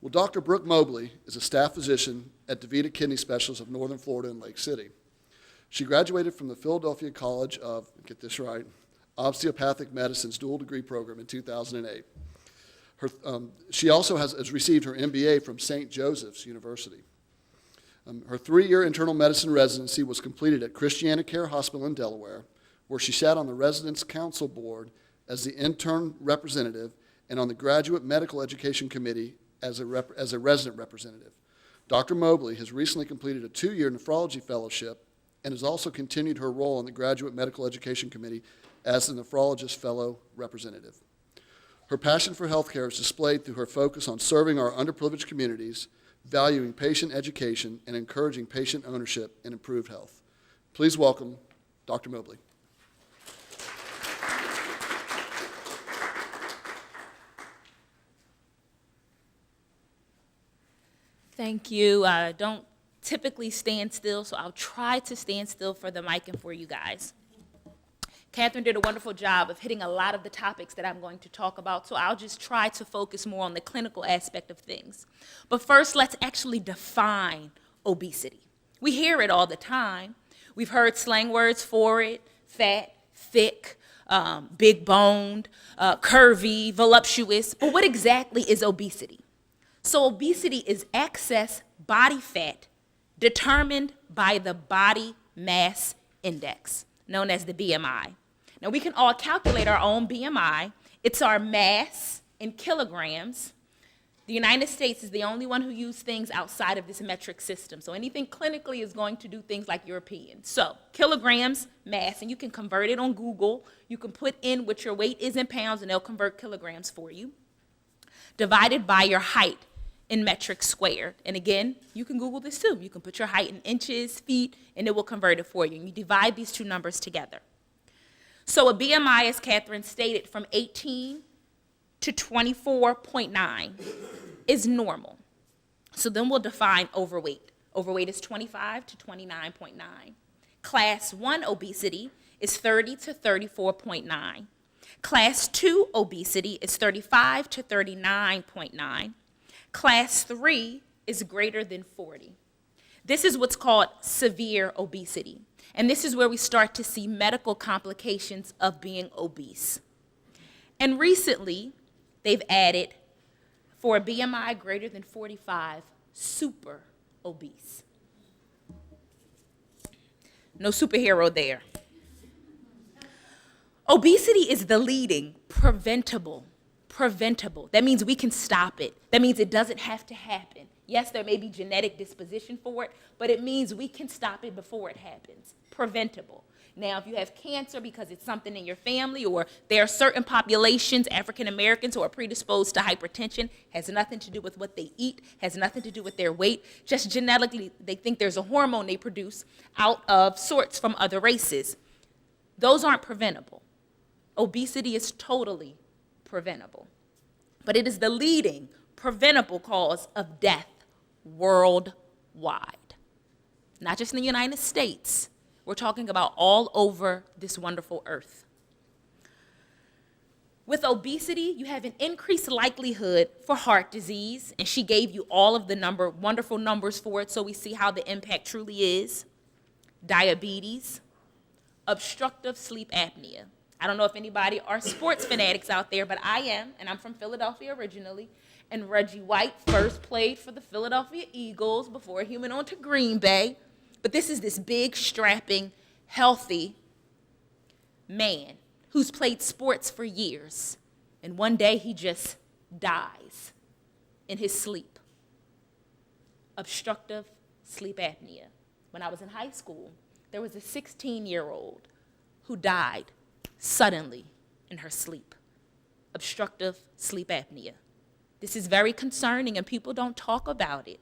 Well, Dr. Brooke Mobley is a staff physician at DaVita Kidney Specialists of Northern Florida in Lake City. She graduated from the Philadelphia College of, get this right, Osteopathic Medicine's dual degree program in 2008. She also has received her MBA from St. Joseph's University. Her 3-year internal medicine residency was completed at Christiana Care Hospital in Delaware, where she sat on the Residence Council Board as the intern representative and on the Graduate Medical Education Committee as a resident representative. Dr. Mobley has recently completed a 2-year nephrology fellowship and has also continued her role on the Graduate Medical Education Committee as the nephrologist fellow representative. Her passion for healthcare is displayed through her focus on serving our underprivileged communities, valuing patient education, and encouraging patient ownership and improved health. Please welcome Dr. Mobley. Thank you. I don't typically stand still, so I'll try to stand still for the mic and for you guys. Catherine did a wonderful job of hitting a lot of the topics that I'm going to talk about, so I'll just try to focus more on the clinical aspect of things. But first, let's actually define obesity. We hear it all the time. We've heard slang words for it: fat, thick, big boned, curvy, voluptuous. But what exactly is obesity? So obesity is excess body fat determined by the body mass index, known as the BMI. Now, we can all calculate our own BMI. It's our mass in kilograms. The United States is the only one who uses things outside of this metric system. So anything clinically is going to do things like European. So kilograms, mass, and you can convert it on Google. You can put in what your weight is in pounds, and they'll convert kilograms for you, divided by your height in metric squared. And again, you can Google this too. You can put your height in inches, feet, and it will convert it for you. And you divide these two numbers together. So a BMI, as Catherine stated, from 18 to 24.9 is normal. So then we'll define overweight. Overweight is 25 to 29.9. Class 1 obesity is 30 to 34.9. Class 2 obesity is 35 to 39.9. Class 3 is greater than 40. This is what's called severe obesity. And this is where we start to see medical complications of being obese. And recently, they've added, for a BMI greater than 45, super obese. No superhero there. Obesity is the leading preventable. That means we can stop it. That means it doesn't have to happen. Yes, there may be genetic disposition for it, but it means we can stop it before it happens. Preventable. Now, if you have cancer because it's something in your family, or there are certain populations, African Americans, who are predisposed to hypertension, has nothing to do with what they eat, has nothing to do with their weight. Just genetically, they think there's a hormone they produce out of sorts from other races. Those aren't preventable. Obesity is totally preventable. But it is the leading preventable cause of death worldwide. Not just in the United States. We're talking about all over this wonderful earth. With obesity, you have an increased likelihood for heart disease, and she gave you all of the wonderful numbers for it, so we see how the impact truly is. Diabetes, obstructive sleep apnea. I don't know if anybody are sports fanatics out there, but I am, and I'm from Philadelphia originally. And Reggie White first played for the Philadelphia Eagles before he went on to Green Bay. But this is this big, strapping, healthy man who's played sports for years. And one day he just dies in his sleep. Obstructive sleep apnea. When I was in high school, there was a 16-year-old who died suddenly in her sleep. Obstructive sleep apnea. This is very concerning, and people don't talk about it.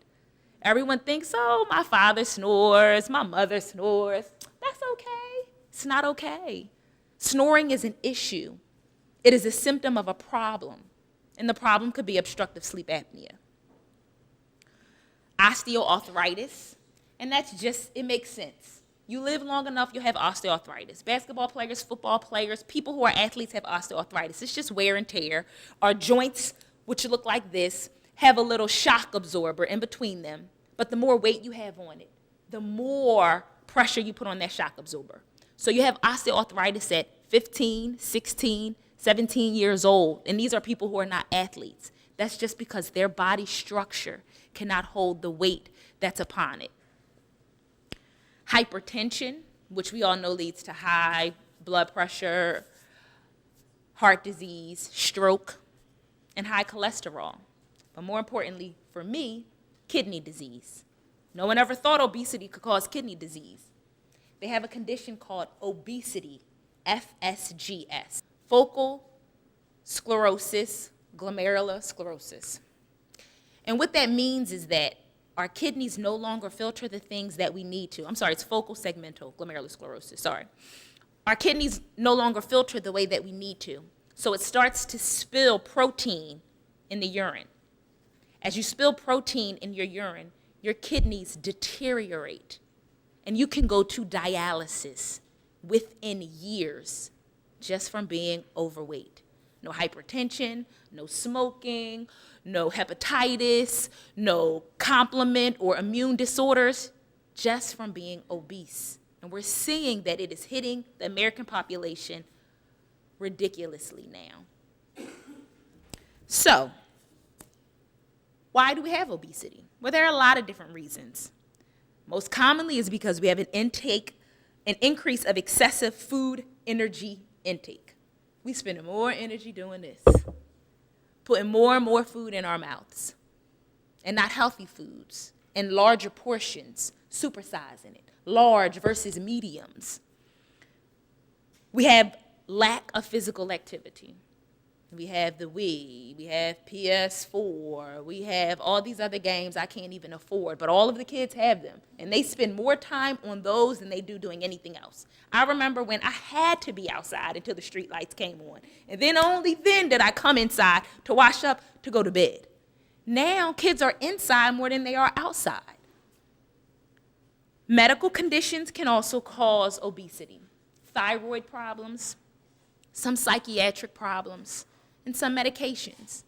Everyone thinks, oh, my father snores, my mother snores. That's okay. It's not okay. Snoring is an issue. It is a symptom of a problem, and the problem could be obstructive sleep apnea. Osteoarthritis, and that's just, it makes sense. You live long enough, you'll have osteoarthritis. Basketball players, football players, people who are athletes have osteoarthritis. It's just wear and tear. Our joints, which look like this, have a little shock absorber in between them, but the more weight you have on it, the more pressure you put on that shock absorber. So you have osteoarthritis at 15, 16, 17 years old, and these are people who are not athletes. That's just because their body structure cannot hold the weight that's upon it. Hypertension, which we all know leads to high blood pressure, heart disease, stroke, and high cholesterol. But more importantly, for me, kidney disease. No one ever thought obesity could cause kidney disease. They have a condition called obesity, FSGS, focal sclerosis, glomerulosclerosis. And what that means is that our kidneys no longer filter the things that we need to. I'm sorry, it's focal segmental glomerulosclerosis, sorry. Our kidneys no longer filter the way that we need to. So it starts to spill protein in the urine. As you spill protein in your urine, your kidneys deteriorate. And you can go to dialysis within years just from being overweight. No hypertension, no smoking, no hepatitis, no complement or immune disorders, just from being obese. And we're seeing that it is hitting the American population ridiculously now. So, why do we have obesity? Well, there are a lot of different reasons. Most commonly is because we have an increase of excessive food energy intake. We spend more energy doing this, putting more and more food in our mouths, and not healthy foods, and larger portions, supersizing it, large versus mediums. We have lack of physical activity. We have the Wii, we have PS4, we have all these other games I can't even afford, but all of the kids have them, and they spend more time on those than they do doing anything else. I remember when I had to be outside until the street lights came on, and then only then did I come inside to wash up to go to bed. Now kids are inside more than they are outside. Medical conditions can also cause obesity. Thyroid problems, some psychiatric problems, and some medications.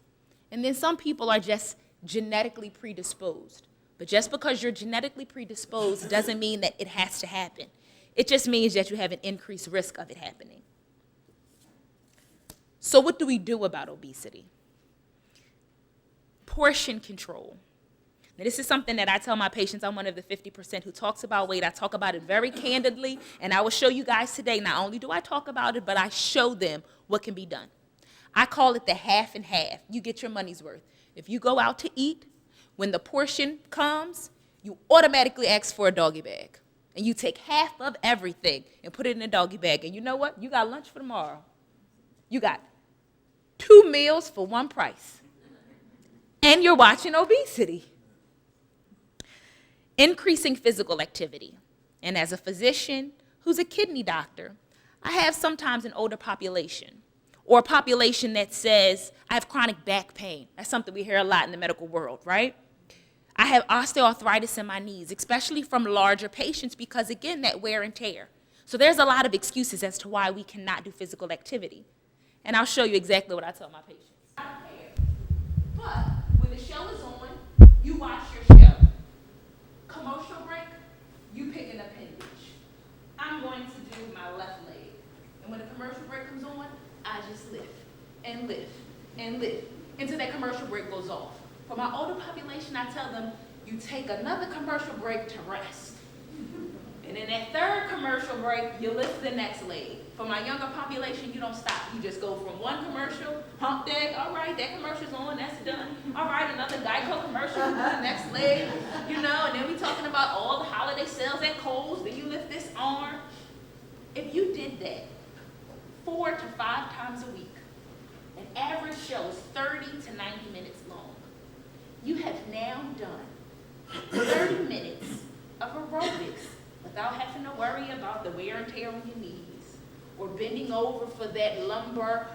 And then some people are just genetically predisposed. But just because you're genetically predisposed doesn't mean that it has to happen. It just means that you have an increased risk of it happening. So what do we do about obesity? Portion control. Now, this is something that I tell my patients. I'm one of the 50% who talks about weight. I talk about it very candidly, and I will show you guys today, not only do I talk about it, but I show them what can be done. I call it the half and half. You get your money's worth. If you go out to eat, when the portion comes, you automatically ask for a doggy bag. And you take half of everything and put it in a doggy bag. And you know what? You got lunch for tomorrow. You got 2 meals for one price. And you're watching obesity. Increasing physical activity. And as a physician who's a kidney doctor, I have sometimes an older population, or a population that says, I have chronic back pain. That's something we hear a lot in the medical world, right? I have osteoarthritis in my knees, especially from larger patients because, again, that wear and tear. So there's a lot of excuses as to why we cannot do physical activity. And I'll show you exactly what I tell my patients. I don't care. But when the show is on, you watch your show. Commercial break, you pick an appendage. I'm going to do my left leg. And when the commercial break comes on, I just lift and lift and lift until that commercial break goes off. For my older population, I tell them, you take another commercial break to rest. And in that third commercial break, you lift the next leg. For my younger population, you don't stop. You just go from one commercial, hump day, all right, that commercial's on, that's done. All right, another Geico commercial, next leg, you know, and then we talking about all the holiday sales at Kohl's, then you lift this arm. If you did that 4 to 5 times a week, an average show is 30 to 90 minutes long. You have now done 30 minutes of aerobics without having to worry about the wear and tear on your knees or bending over for that lumbar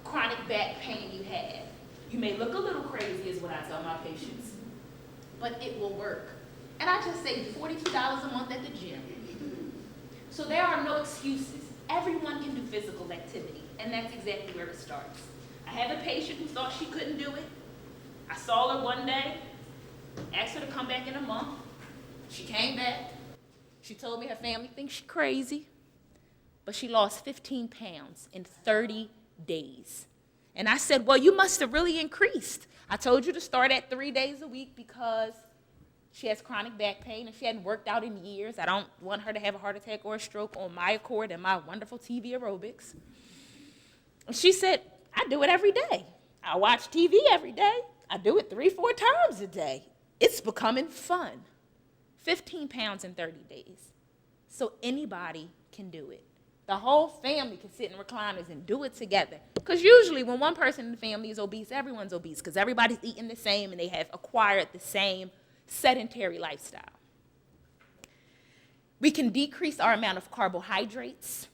chronic back pain you have. You may look a little crazy is what I tell my patients, but it will work. And I just saved $42 a month at the gym. So there are no excuses. Everyone can do physical activity, and that's exactly where it starts. I have a patient who thought she couldn't do it. I saw her one day, asked her to come back in a month. She came back. She told me her family thinks she's crazy, but she lost 15 pounds in 30 days. And I said, well, you must have really increased. I told you to start at 3 days a week because she has chronic back pain and she hadn't worked out in years. I don't want her to have a heart attack or a stroke on my accord and my wonderful TV aerobics. And she said, I do it every day. I watch TV every day. I do it 3-4 times a day. It's becoming fun. 15 pounds in 30 days. So anybody can do it. The whole family can sit in recliners and do it together. Because usually when one person in the family is obese, everyone's obese because everybody's eating the same and they have acquired the same sedentary lifestyle. We can decrease our amount of carbohydrates,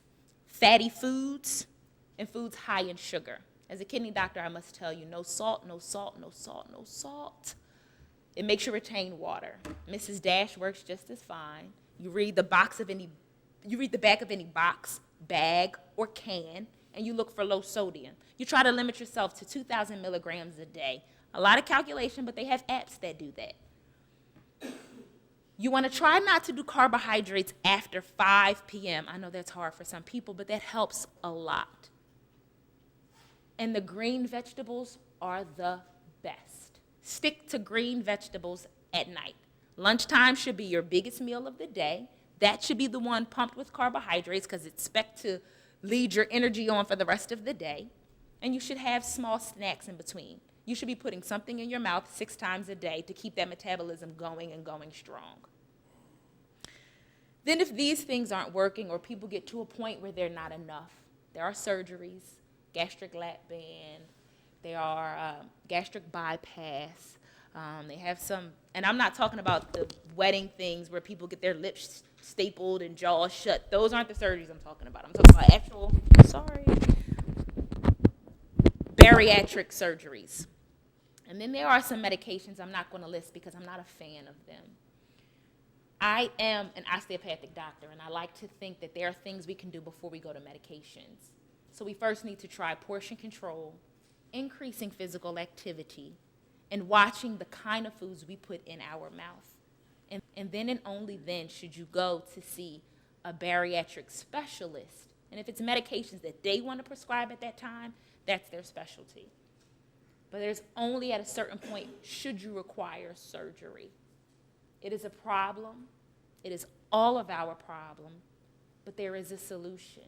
fatty foods, and foods high in sugar. As a kidney doctor, I must tell you, no salt, no salt, no salt, no salt. It makes you retain water. Mrs. Dash works just as fine. You read the back of any box, bag, or can, and you look for low sodium. You try to limit yourself to 2,000 milligrams a day. A lot of calculation, but they have apps that do that. You want to try not to do carbohydrates after 5 p.m. I know that's hard for some people, but that helps a lot. And the green vegetables are the best. Stick to green vegetables at night. Lunchtime should be your biggest meal of the day. That should be the one pumped with carbohydrates because it's expected to lead your energy on for the rest of the day. And you should have small snacks in between. You should be putting something in your mouth 6 times a day to keep that metabolism going and going strong. Then if these things aren't working or people get to a point where they're not enough, there are surgeries, gastric lap band, there are gastric bypass. They have some, and I'm not talking about the wedding things where people get their lips stapled and jaws shut. Those aren't the surgeries I'm talking about. I'm talking about actual, bariatric surgeries. And then there are some medications I'm not going to list because I'm not a fan of them. I am an osteopathic doctor, and I like to think that there are things we can do before we go to medications. So we first need to try portion control, increasing physical activity, and watching the kind of foods we put in our mouth. And then and only then should you go to see a bariatric specialist. And if it's medications that they want to prescribe at that time, that's their specialty. But there's only at a certain point should you require surgery. It is a problem. It is all of our problem, but there is a solution.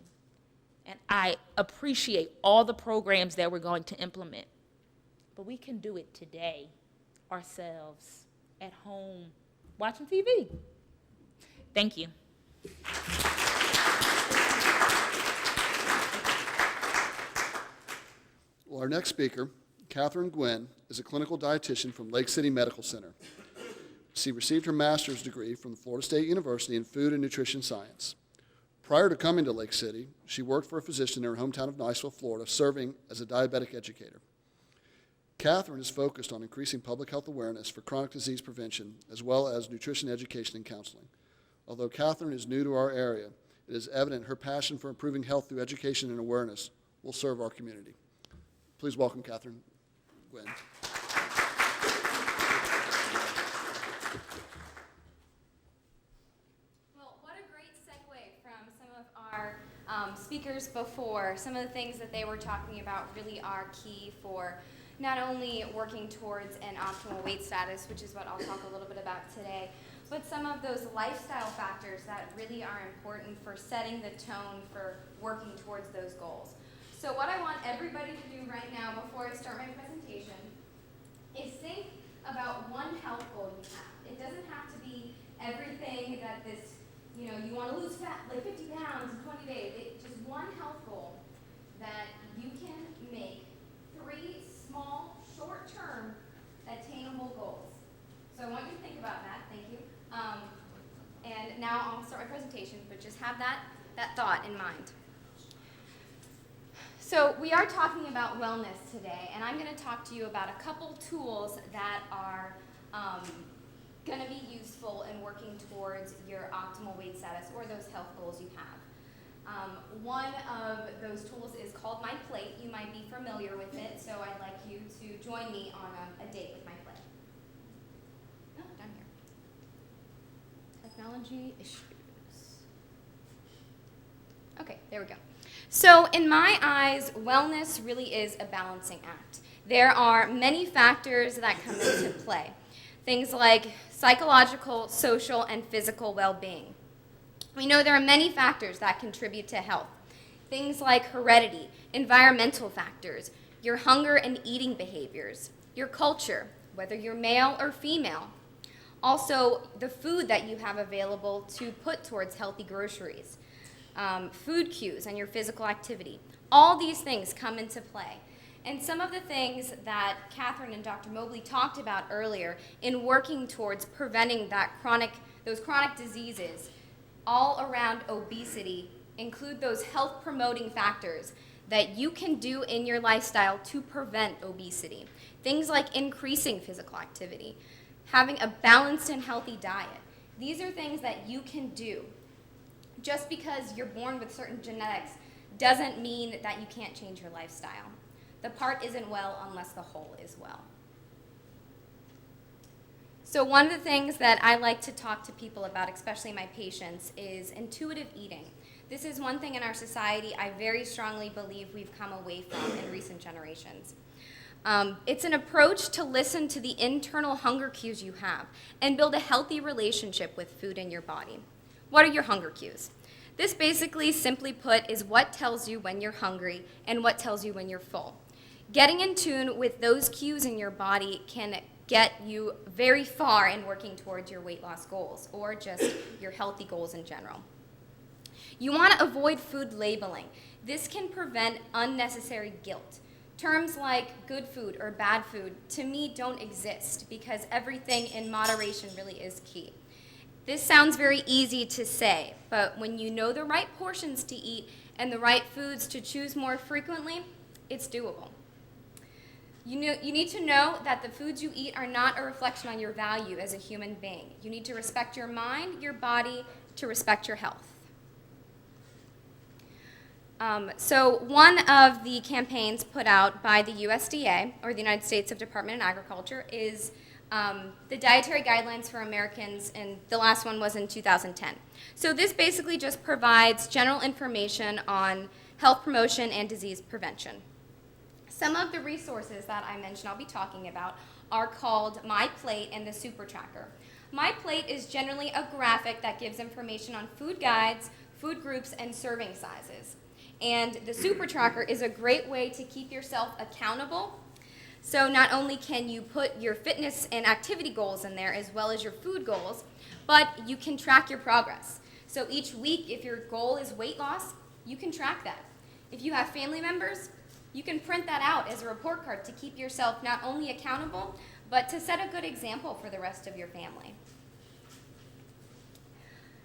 And I appreciate all the programs that we're going to implement. But we can do it today, ourselves, at home, watching TV. Thank you. Well, our next speaker, Catherine Gwynn, is a clinical dietitian from Lake City Medical Center. She received her master's degree from Florida State University in food and nutrition science. Prior to coming to Lake City, she worked for a physician in her hometown of Niceville, Florida, serving as a diabetic educator. Catherine is focused on increasing public health awareness for chronic disease prevention, as well as nutrition education and counseling. Although Catherine is new to our area, it is evident her passion for improving health through education and awareness will serve our community. Please welcome Catherine Gwynn. Well, what a great segue from some of our speakers before. Some of the things that they were talking about really are key for not only working towards an optimal weight status, which is what I'll talk a little bit about today, but some of those lifestyle factors that really are important for setting the tone for working towards those goals. So what I want everybody to do right now before I start my presentation is think about one health goal you have. It doesn't have to be everything that this, you want to lose fat, like 50 pounds in 20 days. Just one health goal that you can make 3 small, short-term, attainable goals. So I want you to think about that. Thank you. And now I'll start my presentation, but just have that thought in mind. So we are talking about wellness today, and I'm going to talk to you about a couple tools that are going to be useful in working towards your optimal weight status or those health goals you have. One of those tools is called MyPlate. You might be familiar with it, so I'd like you to join me on a date with MyPlate. Oh, down here. Technology issues. Okay, there we go. So in my eyes, wellness really is a balancing act. There are many factors that come into play. Things like psychological, social, and physical well-being. We know there are many factors that contribute to health. Things like heredity, environmental factors, your hunger and eating behaviors, your culture, whether you're male or female. Also, the food that you have available to put towards healthy groceries, food cues, and your physical activity. All these things come into play. And some of the things that Catherine and Dr. Mobley talked about earlier in working towards preventing those chronic diseases all around obesity include those health-promoting factors that you can do in your lifestyle to prevent obesity. Things like increasing physical activity, having a balanced and healthy diet. These are things that you can do. Just because you're born with certain genetics doesn't mean that you can't change your lifestyle. The part isn't well unless the whole is well. So one of the things that I like to talk to people about, especially my patients, is intuitive eating. This is one thing in our society I very strongly believe we've come away from in recent generations. It's an approach to listen to the internal hunger cues you have and build a healthy relationship with food in your body. What are your hunger cues? This basically, simply put, is what tells you when you're hungry and what tells you when you're full. Getting in tune with those cues in your body can get you very far in working towards your weight loss goals or just your healthy goals in general. You want to avoid food labeling. This can prevent unnecessary guilt. Terms like good food or bad food, to me, don't exist because everything in moderation really is key. This sounds very easy to say, but when you know the right portions to eat and the right foods to choose more frequently, it's doable. You need to know that the foods you eat are not a reflection on your value as a human being. You need to respect your mind, your body, to respect your health. So one of the campaigns put out by the USDA, or the United States Department of Agriculture, is the Dietary Guidelines for Americans, and the last one was in 2010. So this basically just provides general information on health promotion and disease prevention. Some of the resources that I mentioned I'll be talking about are called MyPlate and the Super Tracker. MyPlate is generally a graphic that gives information on food guides, food groups, and serving sizes. And the Super Tracker is a great way to keep yourself accountable. So not only can you put your fitness and activity goals in there as well as your food goals, but you can track your progress. So each week, if your goal is weight loss, you can track that. If you have family members, you can print that out as a report card to keep yourself not only accountable, but to set a good example for the rest of your family.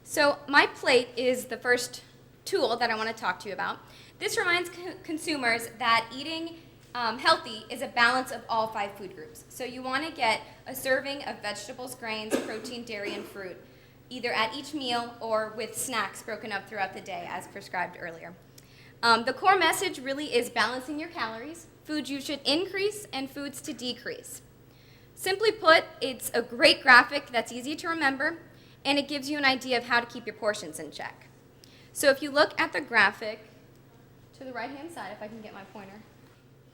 So MyPlate is the first tool that I want to talk to you about. This reminds consumers that eating healthy is a balance of all 5 food groups. So you want to get a serving of vegetables, grains, protein, dairy, and fruit, either at each meal or with snacks broken up throughout the day as prescribed earlier. The core message really is balancing your calories, foods you should increase, and foods to decrease. Simply put, it's a great graphic that's easy to remember, and it gives you an idea of how to keep your portions in check. So if you look at the graphic to the right-hand side, if I can get my pointer,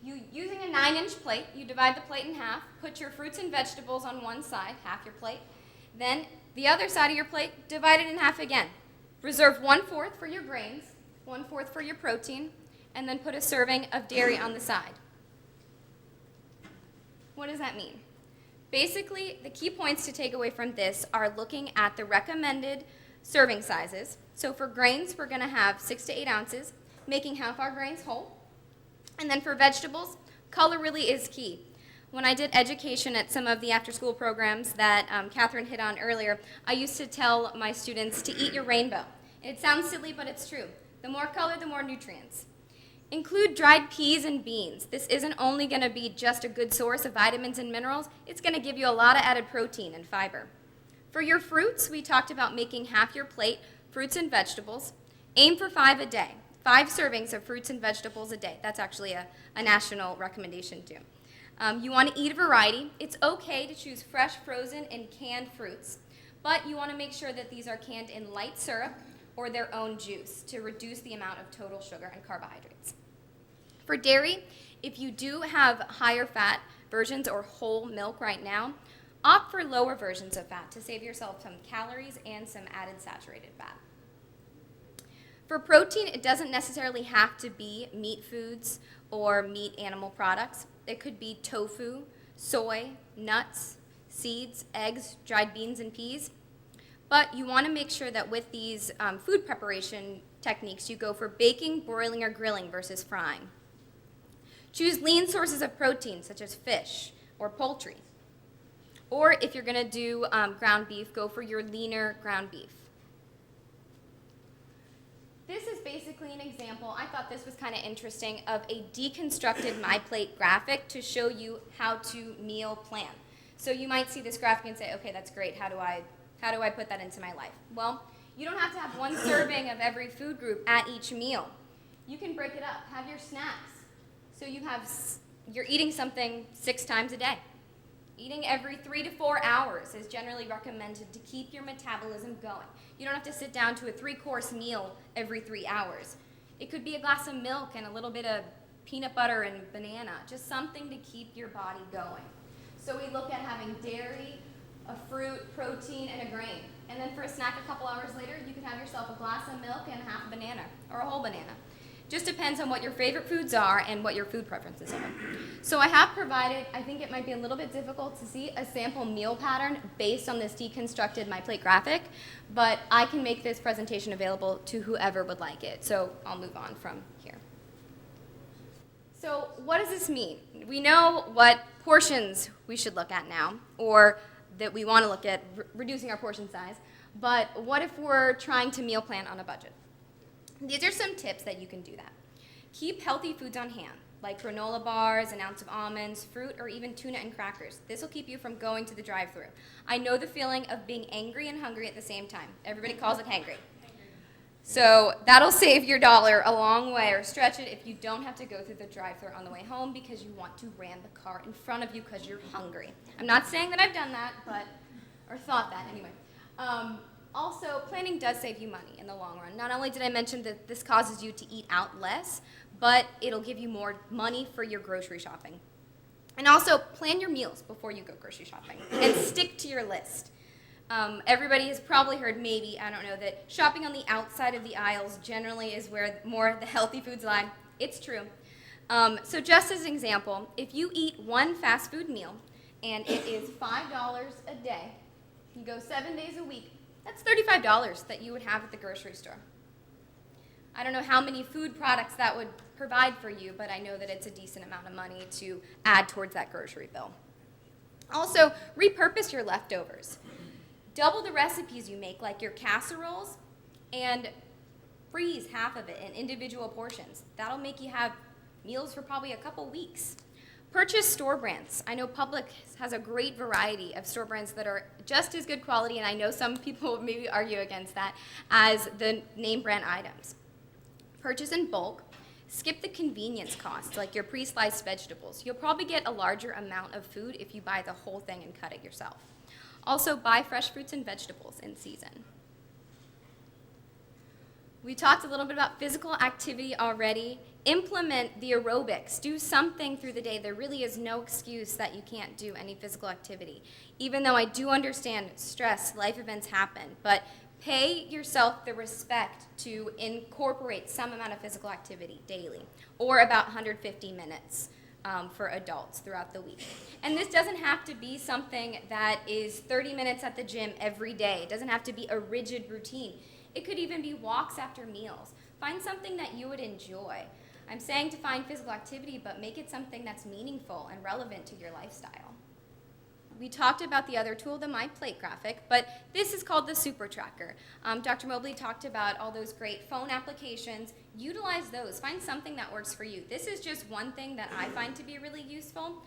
using a 9-inch plate, you divide the plate in half, put your fruits and vegetables on one side, half your plate, then the other side of your plate, divide it in half again. Reserve 1/4 for your grains, 1/4 for your protein, and then put a serving of dairy on the side. What does that mean? Basically, the key points to take away from this are looking at the recommended serving sizes. So for grains, we're going to have 6 to 8 ounces, making half our grains whole. And then for vegetables, color really is key. When I did education at some of the after-school programs that Catherine hit on earlier, I used to tell my students to eat your rainbow. And it sounds silly, but it's true. The more color, the more nutrients. Include dried peas and beans. This isn't only going to be just a good source of vitamins and minerals, it's going to give you a lot of added protein and fiber. For your fruits, we talked about making half your plate fruits and vegetables. Aim for 5 a day, 5 servings of fruits and vegetables a day. That's actually a national recommendation too. You want to eat a variety. It's okay to choose fresh, frozen, and canned fruits, but you want to make sure that these are canned in light syrup or their own juice to reduce the amount of total sugar and carbohydrates. For dairy, if you do have higher fat versions or whole milk right now, opt for lower versions of fat to save yourself some calories and some added saturated fat. For protein, it doesn't necessarily have to be meat foods or meat animal products. It could be tofu, soy, nuts, seeds, eggs, dried beans, and peas. But you want to make sure that with these food preparation techniques, you go for baking, broiling, or grilling versus frying. Choose lean sources of protein, such as fish or poultry. Or if you're going to do ground beef, go for your leaner ground beef. This is basically an example, I thought this was kind of interesting, of a deconstructed MyPlate graphic to show you how to meal plan. So you might see this graphic and say, okay, that's great, how do I put that into my life? Well, you don't have to have one serving of every food group at each meal. You can break it up, have your snacks. So you're eating something 6 times a day. Eating every 3 to 4 hours is generally recommended to keep your metabolism going. You don't have to sit down to a 3-course meal every 3 hours. It could be a glass of milk and a little bit of peanut butter and banana, just something to keep your body going. So we look at having dairy, a fruit, protein, and a grain. And then for a snack a couple hours later, you can have yourself a glass of milk and half a banana, or a whole banana. Just depends on what your favorite foods are and what your food preferences are. So I have provided, I think it might be a little bit difficult to see, a sample meal pattern based on this deconstructed MyPlate graphic, but I can make this presentation available to whoever would like it. So I'll move on from here. So what does this mean? We know what portions we should look at now, or that we want to look at reducing our portion size, but what if we're trying to meal plan on a budget? These are some tips that you can do that. Keep healthy foods on hand, like granola bars, an ounce of almonds, fruit, or even tuna and crackers. This will keep you from going to the drive-thru. I know the feeling of being angry and hungry at the same time. Everybody calls it hangry. So that'll save your dollar a long way, or stretch it if you don't have to go through the drive-thru on the way home because you want to ram the car in front of you because you're hungry. I'm not saying that I've done that, or thought that anyway. Also, planning does save you money in the long run. Not only did I mention that this causes you to eat out less, but it'll give you more money for your grocery shopping. And also, plan your meals before you go grocery shopping and stick to your list. Everybody has probably heard, maybe, I don't know, that shopping on the outside of the aisles generally is where more of the healthy foods lie. It's true. So just as an example, if you eat one fast food meal and it is $5 a day, you go 7 days a week, that's $35 that you would have at the grocery store. I don't know how many food products that would provide for you, but I know that it's a decent amount of money to add towards that grocery bill. Also, repurpose your leftovers. Double the recipes you make, like your casseroles, and freeze half of it in individual portions. That'll make you have meals for probably a couple weeks. Purchase store brands. I know Publix has a great variety of store brands that are just as good quality, and I know some people would maybe argue against that, as the name brand items. Purchase in bulk. Skip the convenience costs, like your pre-sliced vegetables. You'll probably get a larger amount of food if you buy the whole thing and cut it yourself. Also, buy fresh fruits and vegetables in season. We talked a little bit about physical activity already. Implement the aerobics. Do something through the day. There really is no excuse that you can't do any physical activity. Even though I do understand stress, life events happen, but pay yourself the respect to incorporate some amount of physical activity daily, or about 150 minutes for adults throughout the week. And this doesn't have to be something that is 30 minutes at the gym every day. It doesn't have to be a rigid routine. It could even be walks after meals. Find something that you would enjoy. I'm saying to find physical activity, but make it something that's meaningful and relevant to your lifestyle. we talked about the other tool, the MyPlate graphic, but this is called the Super Tracker. Dr. Mobley talked about all those great phone applications. Utilize those. Find something that works for you. This is just one thing that I find to be really useful.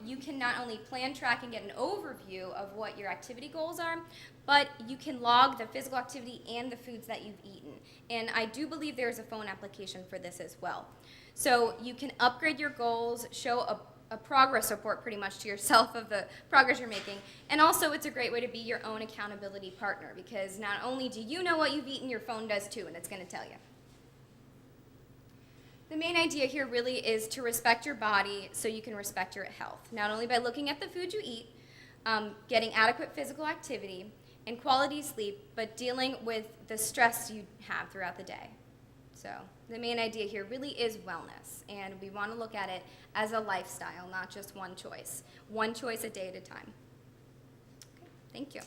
You can not only plan, track, and get an overview of what your activity goals are, but you can log the physical activity and the foods that you've eaten. And I do believe there's a phone application for this as well. So you can upgrade your goals, show a progress report pretty much to yourself of the progress you're making. And also it's a great way to be your own accountability partner, because not only do you know what you've eaten, your phone does too, and it's going to tell you. The main idea here really is to respect your body so you can respect your health, not only by looking at the food you eat, getting adequate physical activity, and quality sleep, but dealing with the stress you have throughout the day. So the main idea here really is wellness, and we want to look at it as a lifestyle, not just one choice a day at a time. Okay, thank you.